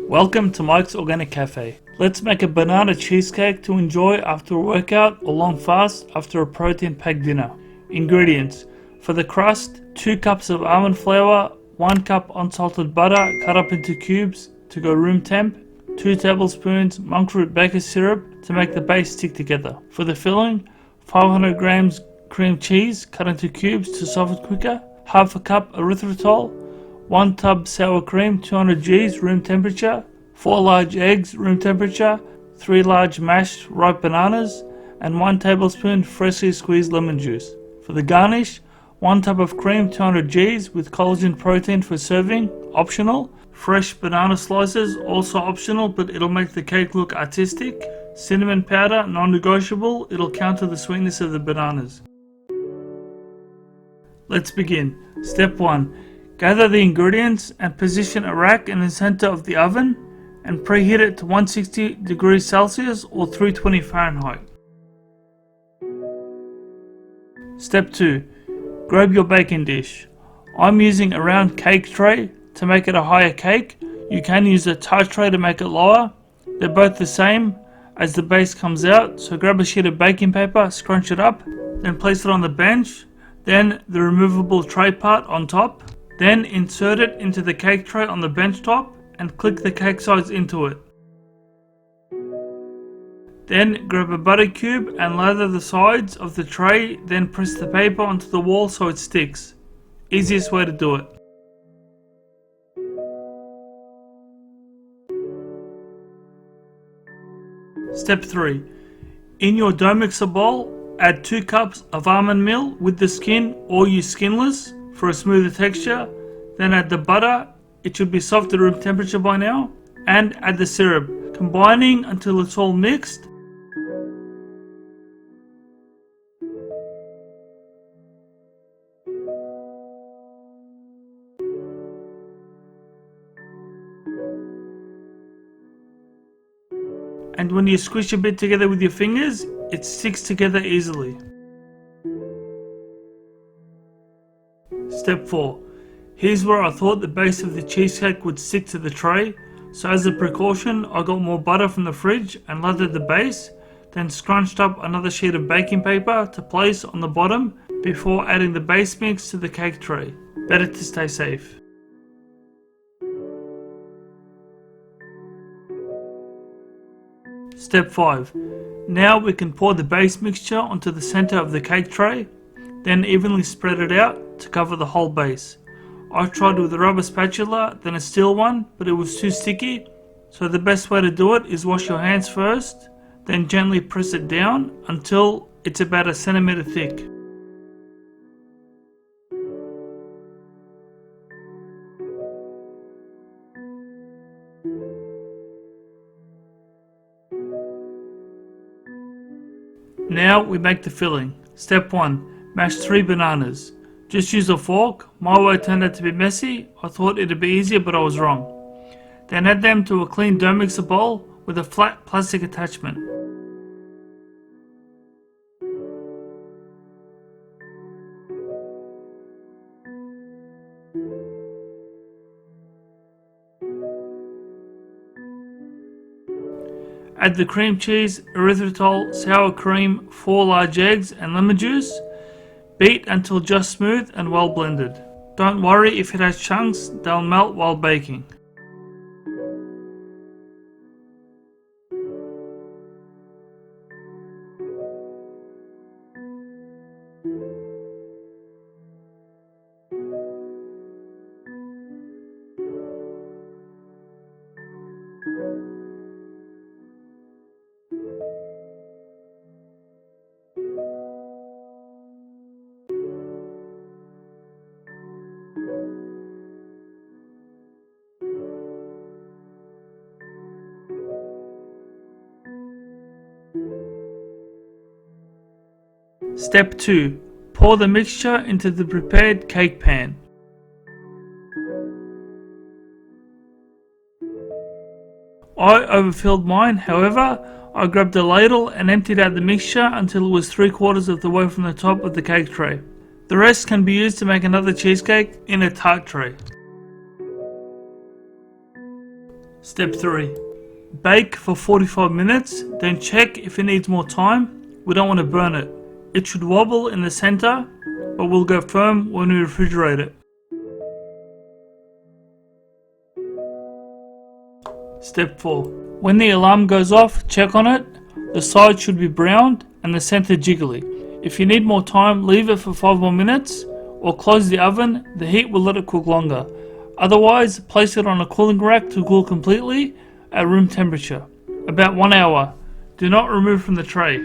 Welcome to Mike's Organic Cafe. Let's make a banana cheesecake to enjoy after a workout or long fast after a protein-packed dinner. Ingredients: for the crust, 2 cups of almond flour, 1 cup unsalted butter cut up into cubes to go room temp, 2 tablespoons monk fruit baker's syrup to make the base stick together. For the filling, 500 grams cream cheese cut into cubes to soften quicker, half a cup erythritol, 1 tub sour cream 200 Gs room temperature, 4 large eggs room temperature, 3 large mashed ripe bananas, and 1 tablespoon freshly squeezed lemon juice. For the garnish, 1 tub of cream 200 Gs with collagen protein for serving, optional. Fresh banana slices, also optional, but it'll make the cake look artistic. Cinnamon powder, non-negotiable, it'll counter the sweetness of the bananas. Let's begin. Step 1. Gather the ingredients and position a rack in the center of the oven and preheat it to 160 degrees Celsius or 320 Fahrenheit. Step 2. Grab your baking dish. I'm using a round cake tray to make it a higher cake. You can use a tart tray to make it lower. They're both the same as the base comes out, so grab a sheet of baking paper, scrunch it up, then place it on the bench, then the removable tray part on top. Then insert it into the cake tray on the bench top and click the cake size into it. Then grab a butter cube and lather the sides of the tray, then press the paper onto the wall so it sticks. Easiest way to do it. Step 3. In your dough mixer bowl, add 2 cups of almond meal with the skin or use skinless for a smoother texture. Then add the butter, it should be soft at room temperature by now, and add the syrup, combining until it's all mixed. And when you squish a bit together with your fingers, it sticks together easily. Step 4. Here's where I thought the base of the cheesecake would stick to the tray, so as a precaution I got more butter from the fridge and lathered the base, then scrunched up another sheet of baking paper to place on the bottom before adding the base mix to the cake tray. Better to stay safe. Step 5. Now we can pour the base mixture onto the center of the cake tray, then evenly spread it out to cover the whole base. I tried with a rubber spatula, then a steel one, but it was too sticky, so the best way to do it is wash your hands first, then gently press it down until it's about 1 centimeter thick. Now we make the filling. Step 1. Mash 3 bananas. Just use a fork. My way turned out to be messy. I thought it'd be easier, but I was wrong. Then add them to a clean dough mixer bowl with a flat plastic attachment. Add the cream cheese, erythritol, sour cream, 4 large eggs and lemon juice. Beat until just smooth and well blended. Don't worry if it has chunks, they'll melt while baking. Step 2. Pour the mixture into the prepared cake pan. I overfilled mine, however, I grabbed a ladle and emptied out the mixture until it was 3/4 of the way from the top of the cake tray. The rest can be used to make another cheesecake in a tart tray. Step 3. Bake for 45 minutes, then check if it needs more time. We don't want to burn it. It should wobble in the center, but will go firm when we refrigerate it. Step 4. When the alarm goes off, check on it. The sides should be browned and the center jiggly. If you need more time, leave it for 5 more minutes or close the oven. The heat will let it cook longer. Otherwise, place it on a cooling rack to cool completely at room temperature. About 1 hour. Do not remove from the tray.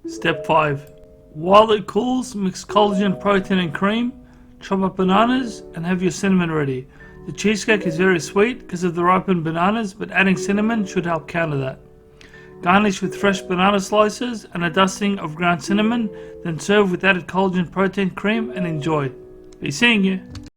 Step 5. While it cools, mix collagen, protein and cream. Chop up bananas and have your cinnamon ready. The cheesecake is very sweet because of the ripened bananas, but adding cinnamon should help counter that. Garnish with fresh banana slices and a dusting of ground cinnamon, then serve with added collagen protein cream and enjoy. Be seeing you!